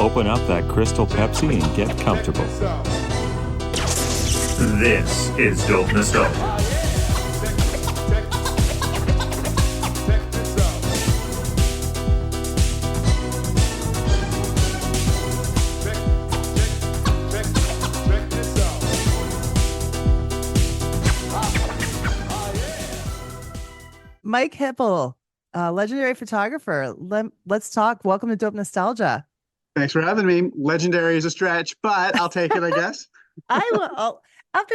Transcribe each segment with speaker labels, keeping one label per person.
Speaker 1: open up that Crystal Pepsi and get comfortable.
Speaker 2: This is Dope Nostalgia.
Speaker 3: Mike Hipple, legendary photographer. Let's talk. Welcome to Dope Nostalgia.
Speaker 4: Thanks for having me. Legendary is a stretch, but I'll take it, I guess.
Speaker 3: After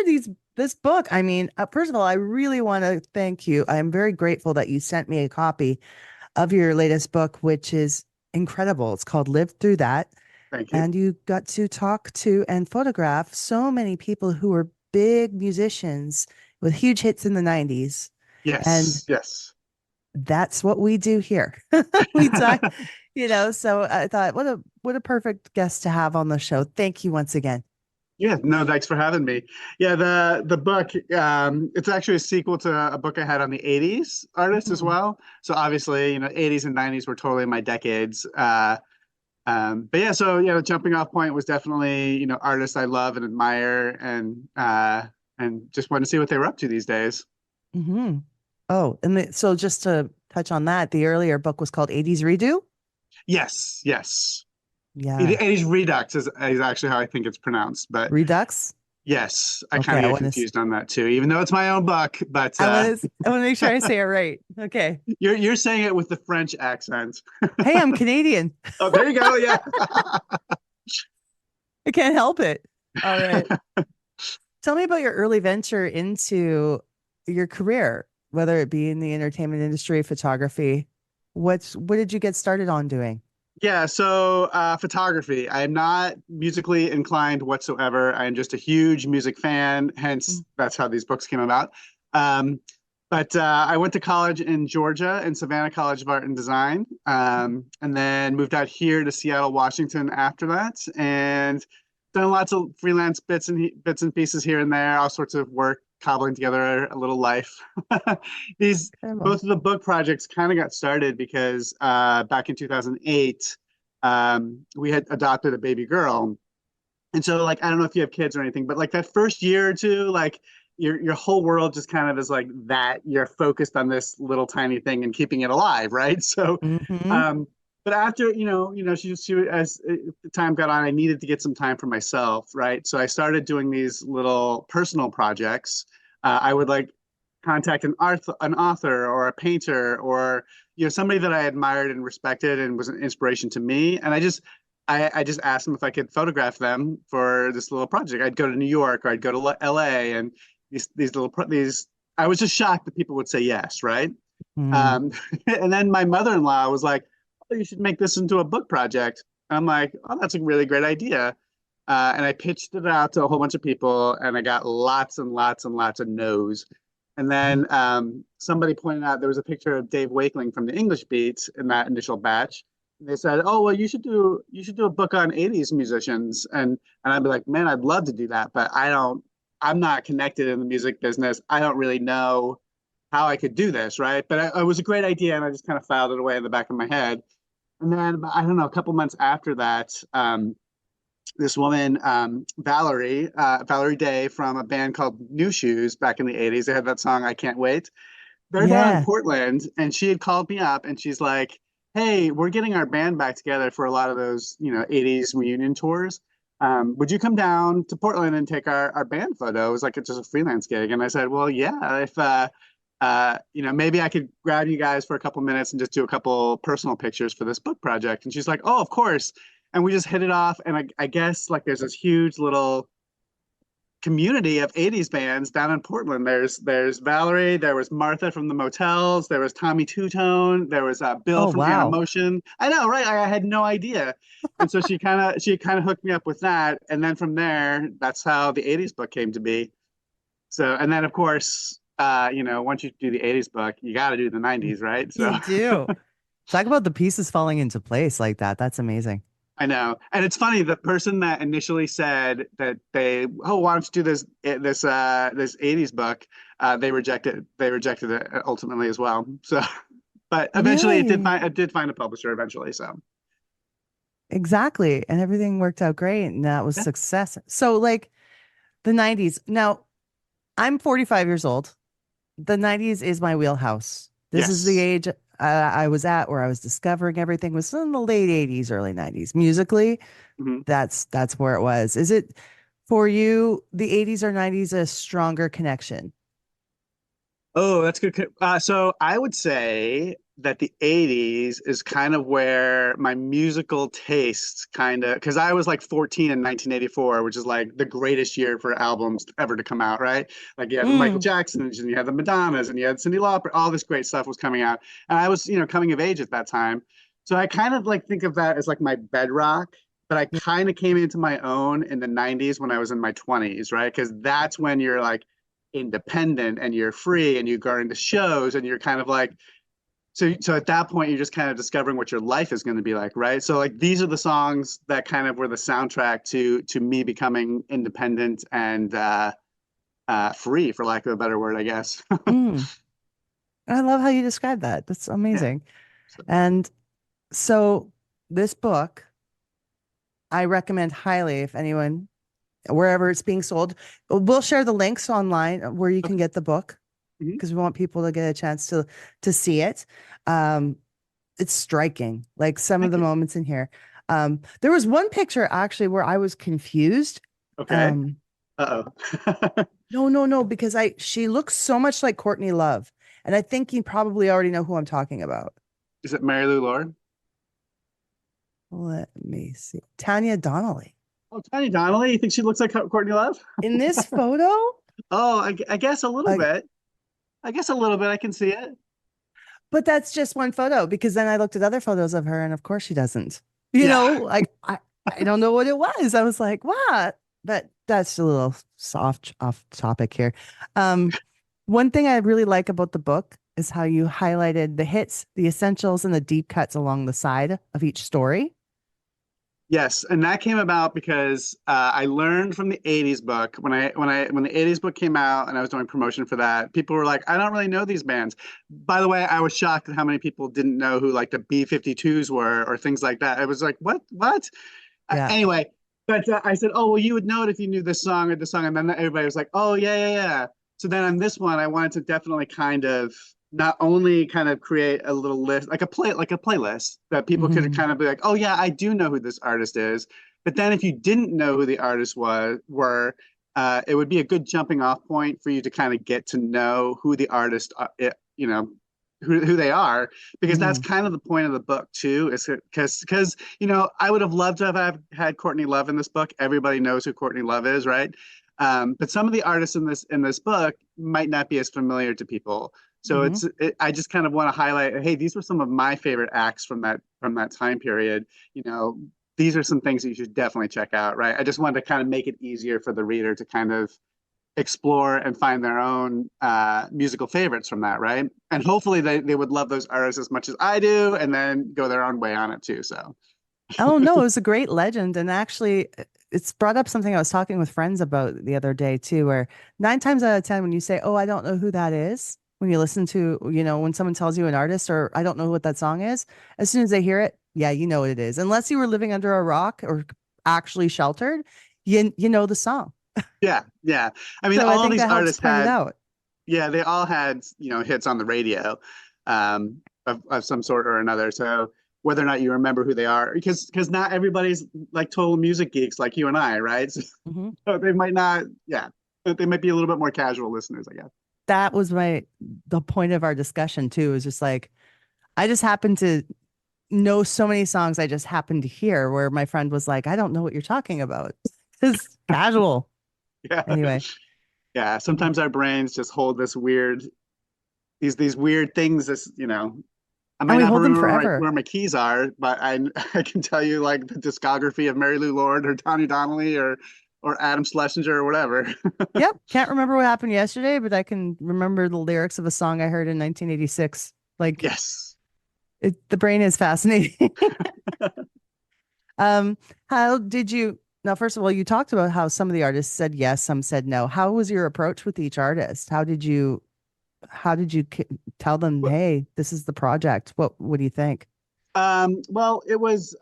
Speaker 3: this book, I mean, first of all, I really want to thank you. I'm very grateful that you sent me a copy of your latest book, which is incredible. It's called Live Through That.
Speaker 4: Thank you.
Speaker 3: And you got to talk to and photograph so many people who were big musicians with huge hits in the 90s.
Speaker 4: Yes. Yes.
Speaker 3: That's what we do here. We talk, so I thought, what a perfect guest to have on the show. Thank you once again.
Speaker 4: Yeah, no, thanks for having me. Yeah, the book, it's actually a sequel to a book I had on the 80s artists as well. So obviously, 80s and 90s were totally my decades. But yeah, so, the jumping off point was definitely, artists I love and admire and just want to see what they were up to these days.
Speaker 3: Mm-hmm. Oh, and so just to touch on that, the earlier book was called 80s Redo?
Speaker 4: Yes. Yeah. 80s Redux is actually how I think it's pronounced. But
Speaker 3: Redux?
Speaker 4: Yes. I kind of get confused on that too, even though it's my own book. But
Speaker 3: I want to make sure I say it right. Okay.
Speaker 4: You're saying it with the French accent.
Speaker 3: Hey, I'm Canadian.
Speaker 4: Oh, there you go. Yeah.
Speaker 3: I can't help it. All right. Tell me about your early venture into your career, whether it be in the entertainment industry, photography. What did you get started on doing?
Speaker 4: Yeah, so photography. I'm not musically inclined whatsoever. I'm just a huge music fan, hence that's how these books came about. But I went to college in Georgia, in Savannah College of Art and Design, and then moved out here to Seattle, Washington after that, and done lots of freelance bits and pieces here and there, all sorts of work, cobbling together a little life. Both of the book projects kind of got started because back in 2008, we had adopted a baby girl. And so I don't know if you have kids or anything, but that first year or two, your whole world just kind of is like that. You're focused on this little tiny thing and keeping it alive, right? So, but after, she as the time got on, I needed to get some time for myself, right? So I started doing these little personal projects. I would contact an author or a painter or, somebody that I admired and respected and was an inspiration to me. And I just asked them if I could photograph them for this little project. I'd go to New York or I'd go to LA, and these I was just shocked that people would say yes, right? And then my mother-in-law was like, "Oh, you should make this into a book project." I'm like, "Oh, that's a really great idea." And I pitched it out to a whole bunch of people, and I got lots and lots and lots of no's. And then somebody pointed out there was a picture of Dave Wakeling from the English Beat in that initial batch. And they said, "Oh, well, you should do a book on 80s musicians." And I'd be like, "Man, I'd love to do that, but I'm not connected in the music business. I don't really know how I could do this, right?" But it was a great idea, and I just kind of filed it away in the back of my head. And then, I don't know, a couple months after that, this woman, Valerie Day from a band called New Shoes back in the 80s. They had that song, "I Can't Wait." They're down in Portland, and she had called me up, and she's like, "Hey, we're getting our band back together for a lot of those, 80s reunion tours. Would you come down to Portland and take our band photo?" It was it's just a freelance gig. And I said, "Well, yeah, if maybe I could grab you guys for a couple minutes and just do a couple personal pictures for this book project." And she's like, "Oh, of course." And we just hit it off. And I guess there's this huge little community of 80s bands down in Portland. There's Valerie, there was Martha from the Motels, there was Tommy Two-Tone, there was Bill from Animotion. I know, right? I had no idea. And so she kind of hooked me up with that. And then from there, that's how the 80s book came to be. So, and then of course, once you do the 80s book, you got to do the 90s, right? So
Speaker 3: you do. Talk about the pieces falling into place like that. That's amazing.
Speaker 4: I know. And it's funny, the person that initially said that why don't you do this 80s book, they rejected it ultimately as well. So, but eventually it did find a publisher eventually. So
Speaker 3: exactly. And everything worked out great. And that was
Speaker 4: Yeah.
Speaker 3: success. So like the 90s. Now I'm 45 years old. The 90s is my wheelhouse. This is the
Speaker 4: Yes.
Speaker 3: age I was at where I was discovering everything was in the late 80s, early 90s. Musically,
Speaker 4: Mhm.
Speaker 3: that's where it was. Is it for you, the 80s or 90s a stronger connection?
Speaker 4: Oh, that's good. So I would say that the 80s is kind of where my musical tastes kind of, because I was like 14 in 1984, which is like the greatest year for albums ever to come out, right? Like you had the Michael
Speaker 3: Mm,
Speaker 4: Jacksons and you had the Madonnas and you had Cyndi Lauper, all this great stuff was coming out. And I was, coming of age at that time. So I kind of like think of that as like my bedrock, but I
Speaker 3: yeah.
Speaker 4: kind of came into my own in the 90s when I was in my 20s, right? Because that's when you're like, independent and you're free and you go into shows and you're kind of like so at that point you're just kind of discovering what your life is going to be like, right? So like these are the songs that kind of were the soundtrack to me becoming independent and free, for lack of a better word, I guess.
Speaker 3: Mm. I love how you describe that. That's
Speaker 4: Yeah.
Speaker 3: amazing.
Speaker 4: So,
Speaker 3: And so this book, I recommend highly if anyone, wherever it's being sold, we'll share the links online where you
Speaker 4: okay.
Speaker 3: can get the book
Speaker 4: Mhm.
Speaker 3: because we want people to get a chance to see it. Um, it's striking, like some of
Speaker 4: Thank
Speaker 3: the
Speaker 4: you.
Speaker 3: moments in here. There was one picture actually where I was confused.
Speaker 4: Okay.
Speaker 3: Um,
Speaker 4: Uh-oh.
Speaker 3: no, no, no, because she looks so much like Courtney Love, and I think you probably already know who I'm talking about.
Speaker 4: Is it Mary Lou Lord?
Speaker 3: Let me see. Tanya Donelly.
Speaker 4: Oh, Tanya Donelly. You think she looks like Courtney Love?
Speaker 3: In this photo,
Speaker 4: Oh, I guess a little
Speaker 3: like,
Speaker 4: bit. I guess a little bit. I can see it.
Speaker 3: but that's just one photo because then I looked at other photos of her, and of course she doesn't.
Speaker 4: Yeah.
Speaker 3: Like I don't know what it was. I was like, what? But that's a little soft off topic here. Um, One thing I really like about the book is how you highlighted the hits, the essentials, and the deep cuts along the side of each story.
Speaker 4: Yes, and that came about because I learned from the '80s book when the '80s book came out and I was doing promotion for that. People were like, "I don't really know these bands." By the way, I was shocked at how many people didn't know who like the B-52s were or things like that. I was like, "What? What?"
Speaker 3: Yeah.
Speaker 4: Anyway, but I said, "Oh, well, you would know it if you knew this song or this song," and then everybody was like, "Oh, yeah, yeah, yeah." So then on this one, I wanted to definitely kind of not only kind of create a little list, like a playlist that people could
Speaker 3: Mhm.
Speaker 4: kind of be like, "Oh, yeah, I do know who this artist is." But then if you didn't know who the artists it would be a good jumping off point for you to kind of get to know who the artist, you know, who they are, because that's
Speaker 3: Mhm.
Speaker 4: kind of the point of the book too, is because I would have loved to have had Courtney Love in this book. Everybody knows who Courtney Love is, right? But some of the artists in this book might not be as familiar to people. So
Speaker 3: Mhm.
Speaker 4: I just kind of want to highlight, hey, these were some of my favorite acts from that time period. You know, these are some things that you should definitely check out, right? I just wanted to kind of make it easier for the reader to kind of explore and find their own musical favorites from that, right? And hopefully they would love those artists as much as I do and then go their own way on it too. So,
Speaker 3: Oh no, it was a great legend. And actually, it's brought up something I was talking with friends about the other day too, where 9 times out of 10, when you say, "Oh, I don't know who that is," when you listen to, when someone tells you an artist or I don't know what that song is, as soon as they hear it, yeah, you know what it is. Unless you were living under a rock or actually sheltered, you know the song.
Speaker 4: yeah, yeah. I mean,
Speaker 3: So I
Speaker 4: all
Speaker 3: think
Speaker 4: these
Speaker 3: that helps
Speaker 4: artists
Speaker 3: point it
Speaker 4: had,
Speaker 3: out.
Speaker 4: yeah, they all had, hits on the radio of some sort or another. So whether or not you remember who they are, because not everybody's like total music geeks like you and I, right?
Speaker 3: Mhm.
Speaker 4: So they might not, yeah, they might be a little bit more casual listeners, I guess.
Speaker 3: That was the point of our discussion too, is just like I just happened to know so many songs I just happened to hear where my friend was like, I don't know what you're talking about. It's casual.
Speaker 4: Yeah.
Speaker 3: Anyway.
Speaker 4: Yeah. Sometimes our brains just hold these weird things. I
Speaker 3: And
Speaker 4: might
Speaker 3: we
Speaker 4: not
Speaker 3: hold them
Speaker 4: remember
Speaker 3: forever.
Speaker 4: where my keys are, but I can tell you like the discography of Mary Lou Lord or Tanya Donelly or Adam Schlesinger or whatever.
Speaker 3: Yep. Can't remember what happened yesterday, but I can remember the lyrics of a song I heard in 1986. Like
Speaker 4: Yes.
Speaker 3: the brain is fascinating. Um, how did you now, first of all, you talked about how some of the artists said yes, some said no. How was your approach with each artist? How did you tell them, hey, this is the project? What do you think?
Speaker 4: Well, it was.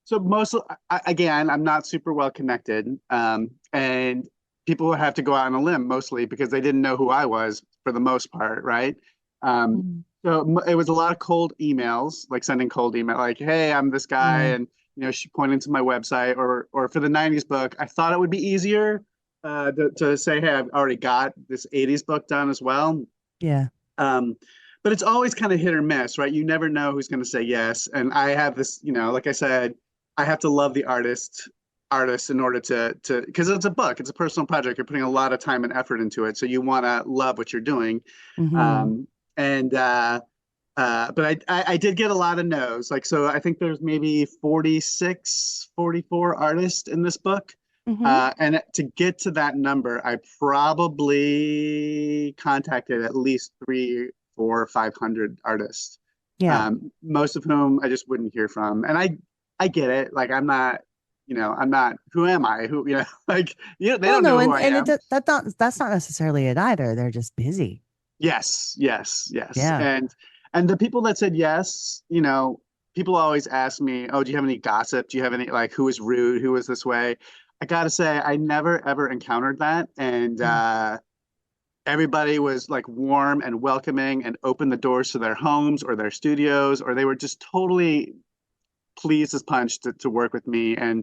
Speaker 4: So again, I'm not super well connected, and people would have to go out on a limb mostly because they didn't know who I was for the most part, right? So it was a lot of cold emails, like sending cold email, like, "Hey, I'm this guy," and she pointed to my website, or for the '90s book, I thought it would be easier to say, "Hey, I've already got this '80s book done as well."
Speaker 3: Yeah.
Speaker 4: But it's always kind of hit or miss, right? You never know who's going to say yes. And I have this, like I said, I have to love the artist in order to because it's a book, it's a personal project. You're putting a lot of time and effort into it, so you want to love what you're doing. But I did get a lot of no's. Like, so I think there's maybe 46, 44 artists in this book. And to get to that number, I probably contacted at least 300, 400, 500 artists.
Speaker 3: Yeah.
Speaker 4: Most of whom I just wouldn't hear from. And I get it. Like, I'm not, who am I? They don't know who I am.
Speaker 3: That's not necessarily it either. They're just busy.
Speaker 4: Yes.
Speaker 3: Yeah.
Speaker 4: And the people that said yes, people always ask me, "Oh, do you have any gossip? Do you have any, like, who was rude? Who was this way?" I got to say, I never, ever encountered that. And everybody was like warm and welcoming and opened the doors to their homes or their studios, or they were just totally pleased as punch to work with me. And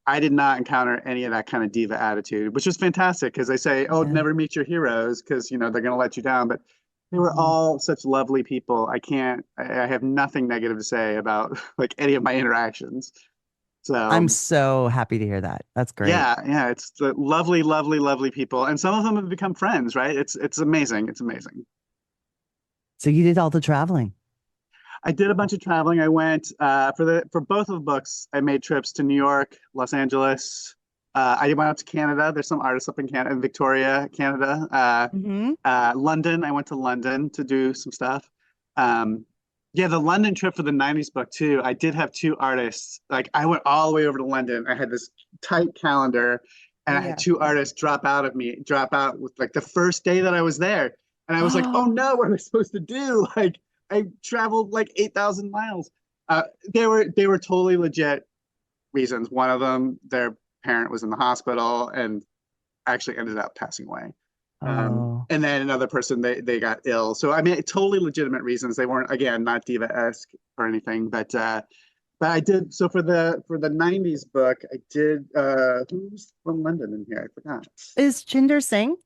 Speaker 4: I did not encounter any of that kind of diva attitude, which was fantastic because they say, "Oh, never meet your heroes," because, they're going to let you down. But they were all such lovely people. I have nothing negative to say about like any of my interactions. So
Speaker 3: I'm so happy to hear that. That's great.
Speaker 4: Yeah. It's the lovely, lovely, lovely people. And some of them have become friends, right? It's amazing. It's amazing.
Speaker 3: So you did all the traveling.
Speaker 4: I did a bunch of traveling. I went for both of the books. I made trips to New York, Los Angeles. I went out to Canada. There's some artists up in Canada, in Victoria, Canada. London. I went to London to do some stuff. Yeah, the London trip for the '90s book too. I did have 2 artists. Like, I went all the way over to London. I had this tight calendar, and I had 2 artists drop out with like the first day that I was there. And I was like, "Oh no, what am I supposed to do?" Like, I traveled like 8,000 miles. They were totally legit reasons. One of them, their parent was in the hospital and actually ended up passing away. And then another person, they got ill. So, I mean, totally legitimate reasons. They weren't, again, not diva-esque or anything, but I did. So for the '90s book, I did, who's from London in here? I forgot.
Speaker 3: Is Chinder Singh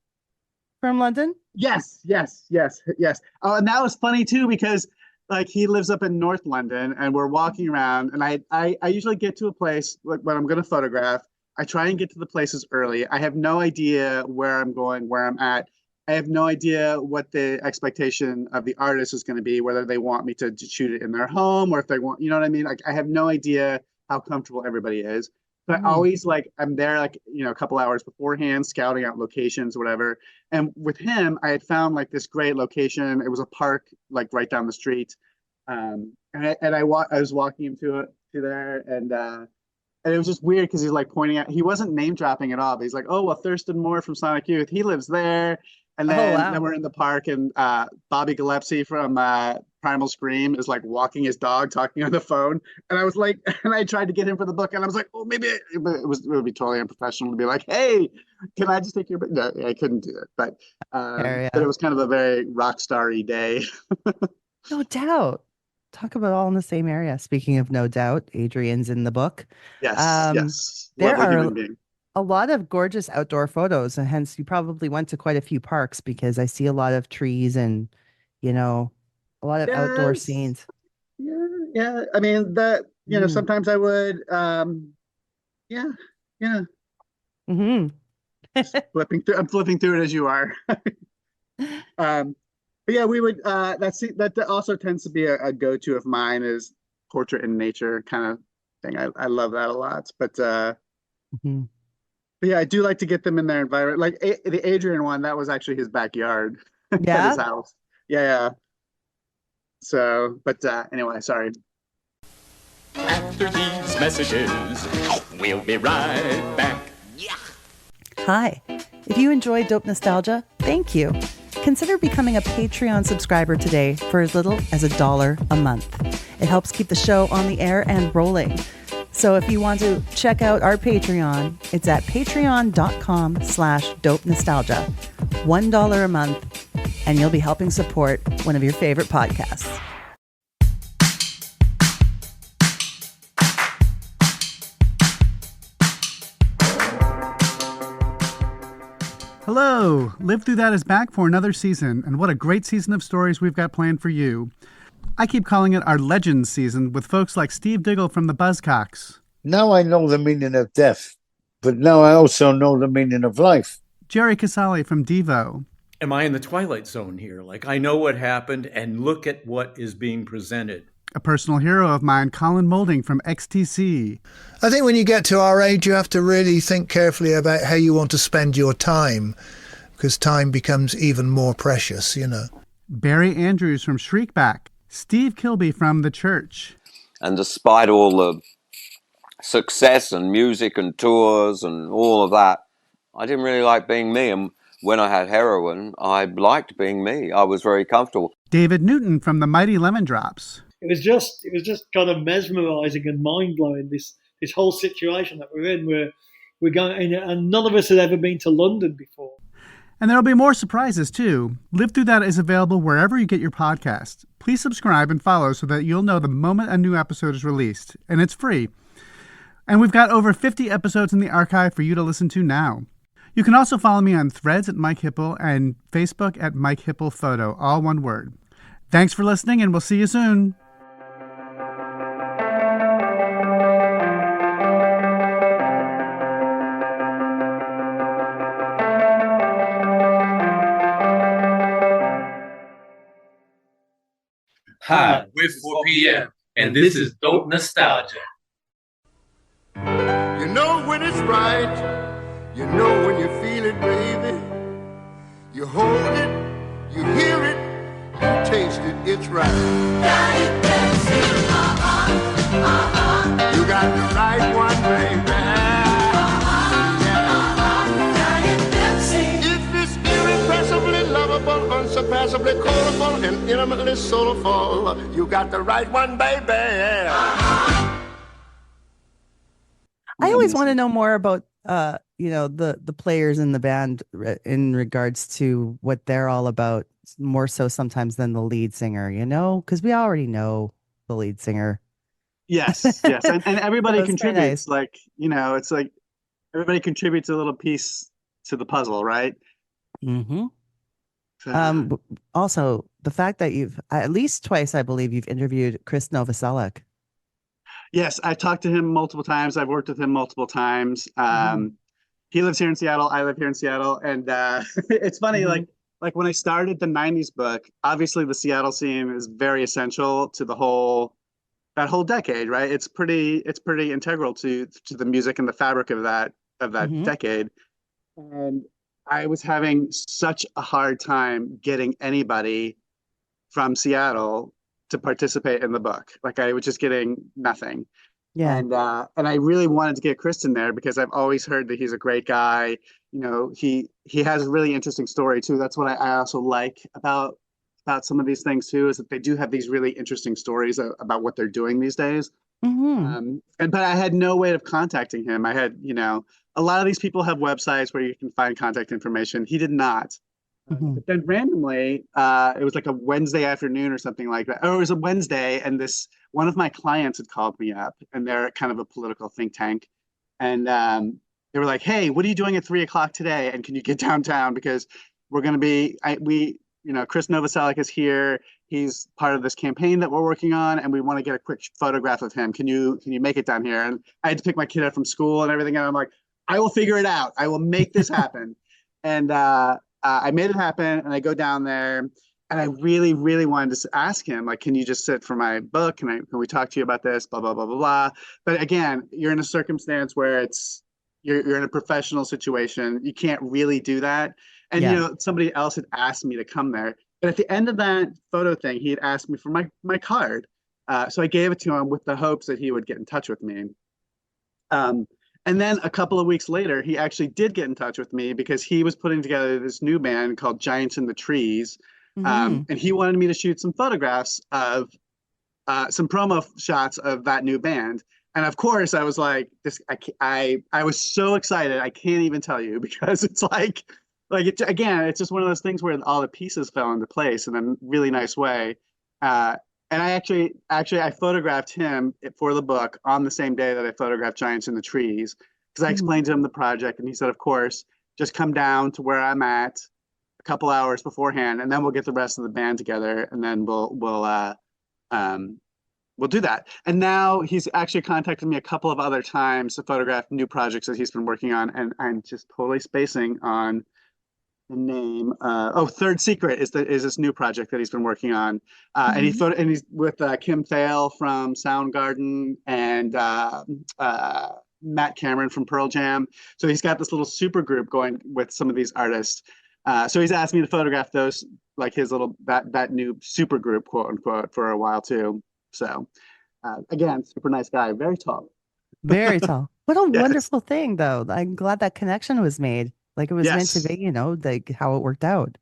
Speaker 3: from London?
Speaker 4: Yes. Oh, and that was funny too, because like he lives up in North London and we're walking around, and I usually get to a place like when I'm going to photograph. I try and get to the places early. I have no idea where I'm going, where I'm at. I have no idea what the expectation of the artist is going to be, whether they want me to shoot it in their home or if they want, you know what I mean? Like, I have no idea how comfortable everybody is. But I always I'm there like, a couple hours beforehand, scouting out locations, whatever. And with him, I had found like this great location. It was a park like right down the street. And I was walking him to there, and it was just weird because he's like pointing out, he wasn't name dropping at all, but he's like, "Oh, well, Thurston Moore from Sonic Youth, he lives there." And then we're in the park, and Bobby Gillespie from Primal Scream is like walking his dog, talking on the phone. And I was like, and I tried to get him for the book, and I was like, "Oh, maybe it would be totally unprofessional to be like, 'Hey, can I just take your book?'" No, I couldn't do it. But it was kind of a very rock starry day.
Speaker 3: No doubt. Talk about all in the same area. Speaking of No Doubt, Adrian's in the book.
Speaker 4: Yes.
Speaker 3: There
Speaker 4: Lovely
Speaker 3: are
Speaker 4: human being.
Speaker 3: a lot of gorgeous outdoor photos, and hence you probably went to quite a few parks because I see a lot of trees and, a lot of outdoor scenes.
Speaker 4: Yeah. I mean, sometimes I would, yeah.
Speaker 3: Mm-hmm.
Speaker 4: I'm flipping through it as you are. But yeah, we would. That also tends to be a go-to of mine, is portrait in nature kind of thing. I love that a lot. But yeah, I do like to get them in their environment. Like the Adrian one, that was actually his backyard at his house. Yeah. So, but anyway, sorry.
Speaker 5: After these messages, we'll be right back.
Speaker 3: Hi. If you enjoyed Dope Nostalgia, thank you. Consider becoming a Patreon subscriber today for as little as $1 a month. It helps keep the show on the air and rolling. So if you want to check out our Patreon, it's at patreon.com/dope nostalgia. $1 a month, and you'll be helping support one of your favorite podcasts.
Speaker 6: Hello! Live Through That is back for another season, and what a great season of stories we've got planned for you. I keep calling it our Legends season with folks like Steve Diggle from the Buzzcocks.
Speaker 7: Now I know the meaning of death, but now I also know the meaning of life.
Speaker 6: Jerry Casale from Devo.
Speaker 8: Am I in the Twilight Zone here? Like, I know what happened, and look at what is being presented.
Speaker 6: A personal hero of mine, Colin Moulding from XTC.
Speaker 9: I think when you get to our age, you have to really think carefully about how you want to spend your time, because time becomes even more precious, you know.
Speaker 6: Barry Andrews from Shriekback. Steve Kilby from The Church.
Speaker 10: And despite all the success and music and tours and all of that, I didn't really like being me. And when I had heroin, I liked being me. I was very comfortable.
Speaker 6: David Newton from the Mighty Lemon Drops.
Speaker 11: It was just kind of mesmerizing and mind blowing. This whole situation that we're in, where we're going, and none of us had ever been to London before.
Speaker 6: And there'll be more surprises, too. Live Through That is available wherever you get your podcasts. Please subscribe and follow so that you'll know the moment a new episode is released. And it's free. And we've got over 50 episodes in the archive for you to listen to now. You can also follow me on Threads at Mike Hipple and Facebook at Mike Hipple Photo, all one word. Thanks for listening, and we'll see you soon.
Speaker 12: Hi, we're 4 p.m., and this is Dope Nostalgia.
Speaker 13: You know when it's right, you know when you feel it, baby. You hold it, you hear it, you taste it, it's right. You got the right one, baby. Unsurpassably colorful and intimately soulful. You got the right one, baby.
Speaker 3: I always want to know more about, the players in the band in regards to what they're all about, more so sometimes than the lead singer, because we already know the lead singer.
Speaker 4: Yes. And everybody contributes.
Speaker 3: Nice.
Speaker 4: It's like everybody contributes a little piece to the puzzle, right?
Speaker 3: Mm-hmm. Also, the fact that you've at least twice, I believe, you've interviewed Krist Novoselic.
Speaker 4: Yes, I've talked to him multiple times. I've worked with him multiple times. He lives here in Seattle. I live here in Seattle, and it's funny. Like when I started the '90s book, obviously the Seattle scene is very essential to that whole decade, right? It's pretty integral to the music and the fabric of that decade, and I was having such a hard time getting anybody from Seattle to participate in the book. Like I was just getting nothing.
Speaker 3: Yeah.
Speaker 4: And I really wanted to get Krist in there because I've always heard that he's a great guy. He has a really interesting story too. That's what I also like about some of these things too, is that they do have these really interesting stories about what they're doing these days. But I had no way of contacting him. I had, a lot of these people have websites where you can find contact information. He did not. But then randomly, it was like a Wednesday afternoon or something like that. Or it was a Wednesday, and one of my clients had called me up, and they're kind of a political think tank. And they were like, "Hey, what are you doing at 3:00 today? And can you get downtown? Because we're going to be, Krist Novoselic is here. He's part of this campaign that we're working on, and we want to get a quick photograph of him. Can you make it down here?" And I had to pick my kid up from school and everything. And I'm like, I will figure it out. I will make this happen. And I made it happen. And I go down there, and I really, really wanted to ask him, like, can you just sit for my book? Can we talk to you about this? Blah, blah, blah, blah, blah. But again, you're in a circumstance where you're in a professional situation. You can't really do that. And, somebody else had asked me to come there. But at the end of that photo thing, he had asked me for my card. So I gave it to him with the hopes that he would get in touch with me. And then a couple of weeks later, he actually did get in touch with me because he was putting together this new band called Giants in the Trees. And he wanted me to shoot some photographs of some promo shots of that new band. And of course, I was like, this. I was so excited. I can't even tell you because it's again, it's just one of those things where all the pieces fell into place in a really nice way. And I I photographed him for the book on the same day that I photographed Giants in the Trees because I explained to him the project, and he said, of course, just come down to where I'm at a couple hours beforehand, and then we'll get the rest of the band together, and then we'll do that. And now he's actually contacted me a couple of other times to photograph new projects that he's been working on, and I'm just totally spacing on the name. Third Secret is this new project that he's been working on, and he's with Kim Thale from Soundgarden and Matt Cameron from Pearl Jam. So he's got this little super group going with some of these artists. So he's asked me to photograph those, like his little that new super group, quote unquote, for a while too. So again, super nice guy, very tall.
Speaker 3: Very tall. What a wonderful thing, though. I'm glad that connection was made. Like it was meant to be, like how it worked out.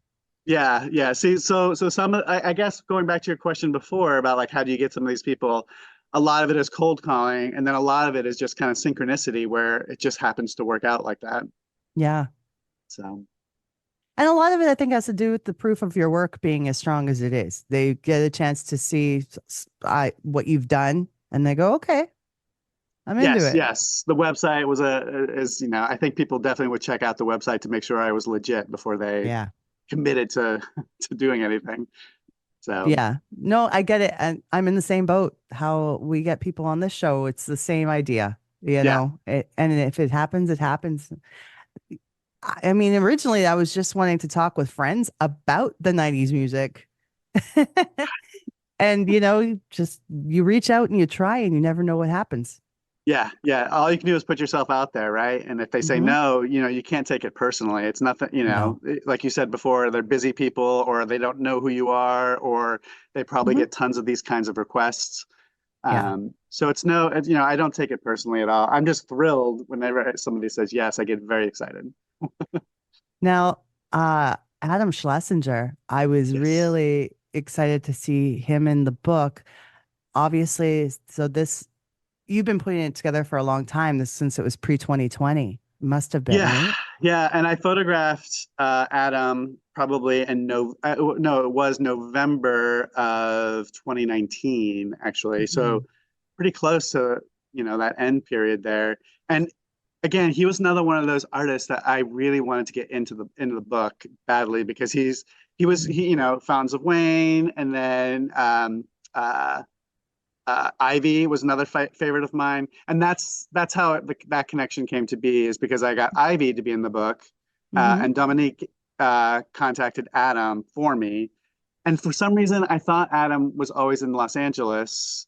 Speaker 4: Yeah. See, so some, I guess going back to your question before about like how do you get some of these people, a lot of it is cold calling, and then a lot of it is just kind of synchronicity where it just happens to work out like that.
Speaker 3: Yeah.
Speaker 4: So.
Speaker 3: And a lot of it, I think, has to do with the proof of your work being as strong as it is. They get a chance to see what you've done, and they go, "Okay, I'm into it."
Speaker 4: Yes, the website is I think people definitely would check out the website to make sure I was legit before they committed to doing anything. So
Speaker 3: yeah, no, I get it, and I'm in the same boat. How we get people on this show, it's the same idea, know. And if it happens, it happens. I mean, originally I was just wanting to talk with friends about the 90s music. And, you reach out and you try and you never know what happens.
Speaker 4: Yeah. All you can do is put yourself out there, right? And if they say no, you can't take it personally. It's nothing, like you said before, they're busy people or they don't know who you are, or they probably get tons of these kinds of requests. So I don't take it personally at all. I'm just thrilled whenever somebody says yes. I get very excited.
Speaker 3: Now, Adam Schlesinger, I was really excited to see him in the book. Obviously, so you've been putting it together for a long time, since it was pre-2020. Must have been, right?
Speaker 4: Yeah. And I photographed Adam probably it was November of 2019, actually. So pretty close to, that end period there. And again, he was another one of those artists that I really wanted to get into the book badly because he was Fountains of Wayne, and then Ivy was another favorite of mine, and that's how that connection came to be, is because I got Ivy to be in the book, and Dominique contacted Adam for me, and for some reason I thought Adam was always in Los Angeles.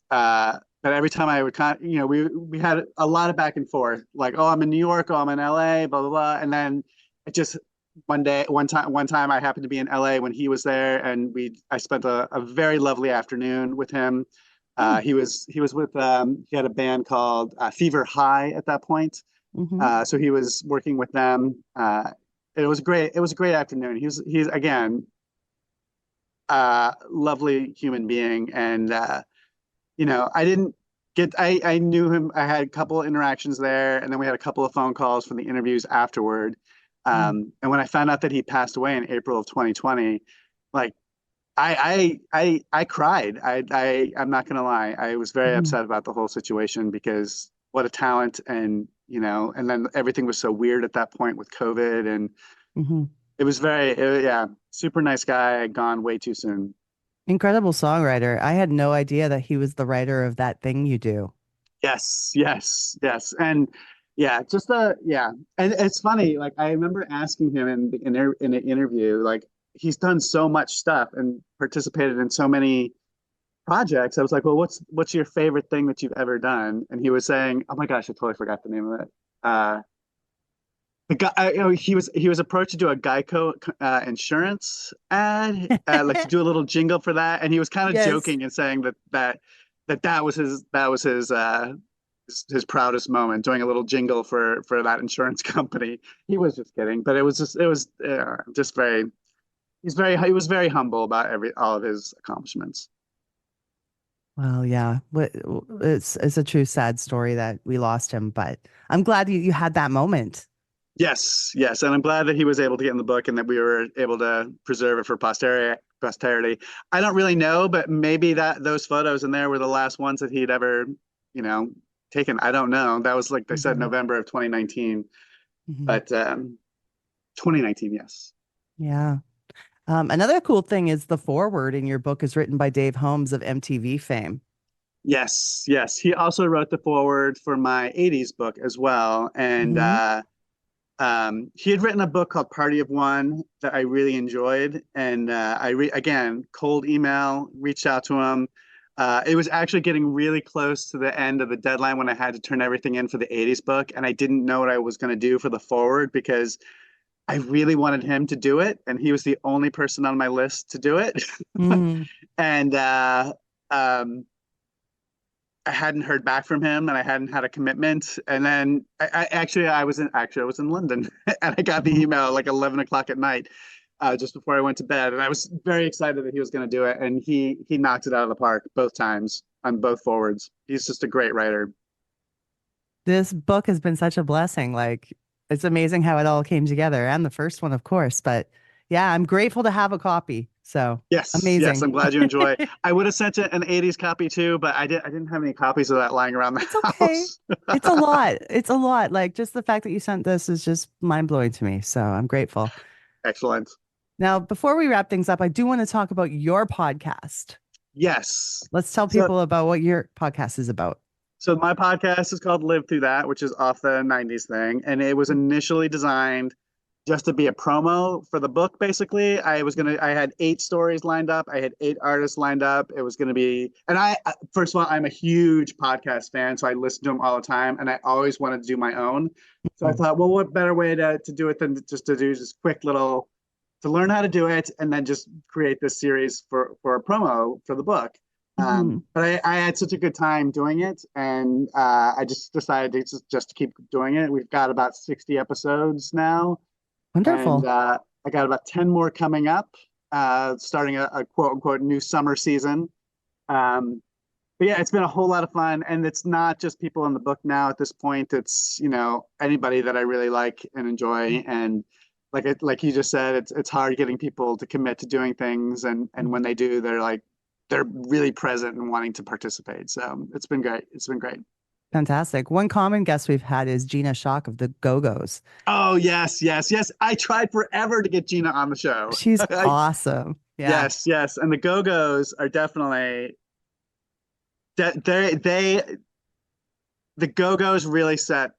Speaker 4: But every time I would, we had a lot of back and forth, like, oh, I'm in New York, oh, I'm in LA, blah, blah, blah. And then it just one time I happened to be in LA when he was there, and I spent a very lovely afternoon with him. He was with, he had a band called Fever High at that point. So he was working with them. It was great. It was a great afternoon. He's again, lovely human being. And, I knew him. I had a couple of interactions there, and then we had a couple of phone calls from the interviews afterward. And when I found out that he passed away in April of 2020, like I cried. I'm not going to lie. I was very upset about the whole situation because what a talent, and, and then everything was so weird at that point with COVID, and it was super nice guy, gone way too soon.
Speaker 3: Incredible songwriter. I had no idea that he was the writer of That Thing You Do.
Speaker 4: Yes. And and it's funny, like I remember asking him in an interview, like he's done so much stuff and participated in so many projects. I was like, well, what's your favorite thing that you've ever done? And he was saying, oh my gosh, I totally forgot the name of it. The guy, he was approached to do a Geico insurance ad, like to do a little jingle for that, and he was kind of joking and saying that was his proudest moment, doing a little jingle for that insurance company. He was just kidding, but he was very humble about all of his accomplishments.
Speaker 3: Well, yeah, it's a true sad story that we lost him, but I'm glad you had that moment.
Speaker 4: Yes, yes, and I'm glad that he was able to get in the book and that we were able to preserve it for posterity. I don't really know, but maybe that those photos in there were the last ones that he'd ever, taken. I don't know. That was like they said, November of 2019, but 2019, yes.
Speaker 3: Yeah. Another cool thing is the foreword in your book is written by Dave Holmes of MTV fame.
Speaker 4: Yes, yes. He also wrote the foreword for my 80s book as well. And he had written a book called Party of One that I really enjoyed. And again, cold email, reached out to him. It was actually getting really close to the end of the deadline when I had to turn everything in for the 80s book. And I didn't know what I was going to do for the foreword because I really wanted him to do it, and he was the only person on my list to do it. And I hadn't heard back from him, and I hadn't had a commitment. And then I was in London, and I got the email like 11 o'clock at night, just before I went to bed. And I was very excited that he was going to do it, and he knocked it out of the park both times on both forwards. He's just a great writer.
Speaker 3: This book has been such a blessing. Like, it's amazing how it all came together, and the first one, of course. But yeah, I'm grateful to have a copy. So
Speaker 4: yes,
Speaker 3: amazing.
Speaker 4: Yes, I'm glad you enjoy. I would have sent an 80s copy too, but I didn't have any copies of that lying around the house.
Speaker 3: Okay. It's a lot. It's a lot. Like, just the fact that you sent this is just mind blowing to me. So I'm grateful.
Speaker 4: Excellent.
Speaker 3: Now, before we wrap things up, I do want to talk about your podcast.
Speaker 4: Yes.
Speaker 3: Let's tell people about what your podcast is about.
Speaker 4: So my podcast is called Live Through That, which is off the 90s thing. And it was initially designed just to be a promo for the book, basically. I had 8 stories lined up. I had 8 artists lined up. It was going to be, and first of all, I'm a huge podcast fan, so I listen to them all the time. And I always wanted to do my own. So I thought, well, what better way to do it than just to do just quick little, to learn how to do it and then just create this series for a promo for the book. But I had such a good time doing it, and I just decided to keep doing it. We've got about 60 episodes now.
Speaker 3: Wonderful.
Speaker 4: And I got about 10 more coming up, starting a quote unquote new summer season. But yeah, it's been a whole lot of fun, and it's not just people in the book now at this point. It's, anybody that I really like and enjoy. And like you just said, it's hard getting people to commit to doing things, and when they do, they're really present and wanting to participate. So it's been great. It's been great.
Speaker 3: Fantastic. One common guest we've had is Gina Schock of the Go-Go's.
Speaker 4: Oh, yes. I tried forever to get Gina on the show.
Speaker 3: She's awesome. Yeah.
Speaker 4: Yes. And the Go-Go's are definitely, the Go-Go's really set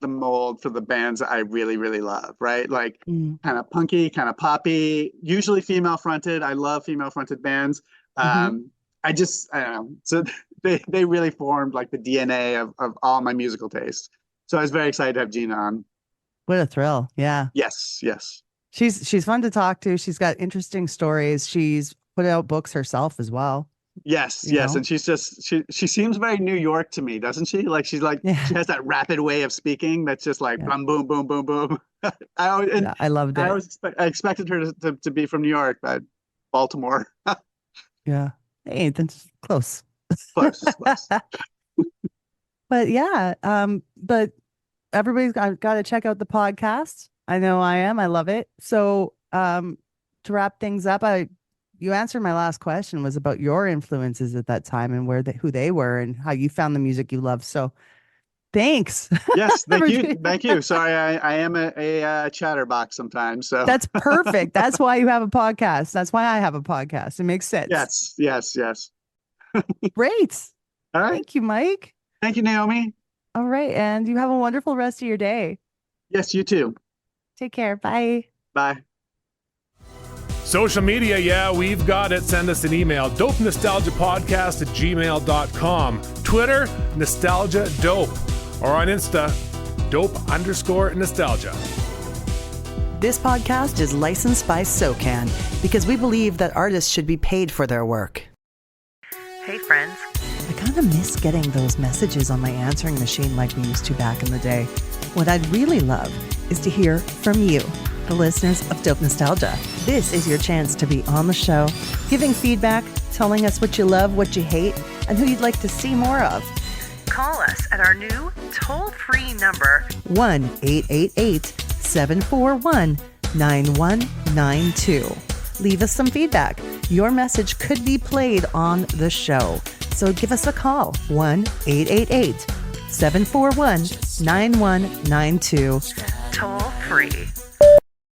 Speaker 4: the mold for the bands that I really, really love, right? Like kind of punky, kind of poppy, usually female fronted. I love female fronted bands. I don't know. So they really formed like the DNA of all my musical tastes. So I was very excited to have Gina on.
Speaker 3: What a thrill. Yeah.
Speaker 4: Yes.
Speaker 3: She's fun to talk to. She's got interesting stories. She's put out books herself as well.
Speaker 4: Yes. And she's just, she seems very New York to me, doesn't she? Like, she has that rapid way of speaking that's just like boom, boom, boom, boom, boom.
Speaker 3: I loved it.
Speaker 4: I expected her to be from New York, but Baltimore.
Speaker 3: Yeah. Hey, that's close.
Speaker 4: Close.
Speaker 3: But yeah, but everybody's got to check out the podcast. I know I am. I love it. So to wrap things up, you answered my last question was about your influences at that time and who they were and how you found the music you love. So thanks.
Speaker 4: Yes, thank you. Sorry, I am a chatterbox sometimes. So
Speaker 3: that's perfect. That's why you have a podcast. That's why I have a podcast. It makes sense.
Speaker 4: Yes.
Speaker 3: Great.
Speaker 4: All right.
Speaker 3: Thank you, Mike.
Speaker 4: Thank you, Naomi.
Speaker 3: All right, and you have a wonderful rest of your day.
Speaker 4: Yes, you too.
Speaker 3: Take care. Bye.
Speaker 4: Bye.
Speaker 14: Social media, yeah, we've got it. Send us an email, dopenostalgiapodcast@gmail.com. Twitter, nostalgia dope. Or on Insta, dope_nostalgia.
Speaker 3: This podcast is licensed by SOCAN because we believe that artists should be paid for their work. Hey, friends. I kind of miss getting those messages on my answering machine like we used to back in the day. What I'd really love is to hear from you, the listeners of Dope Nostalgia. This is your chance to be on the show, giving feedback, telling us what you love, what you hate, and who you'd like to see more of. Call us at our new toll-free number, 1-888-741-9192. Leave us some feedback. Your message could be played on the show. So give us a call, 1-888-741-9192. Toll free.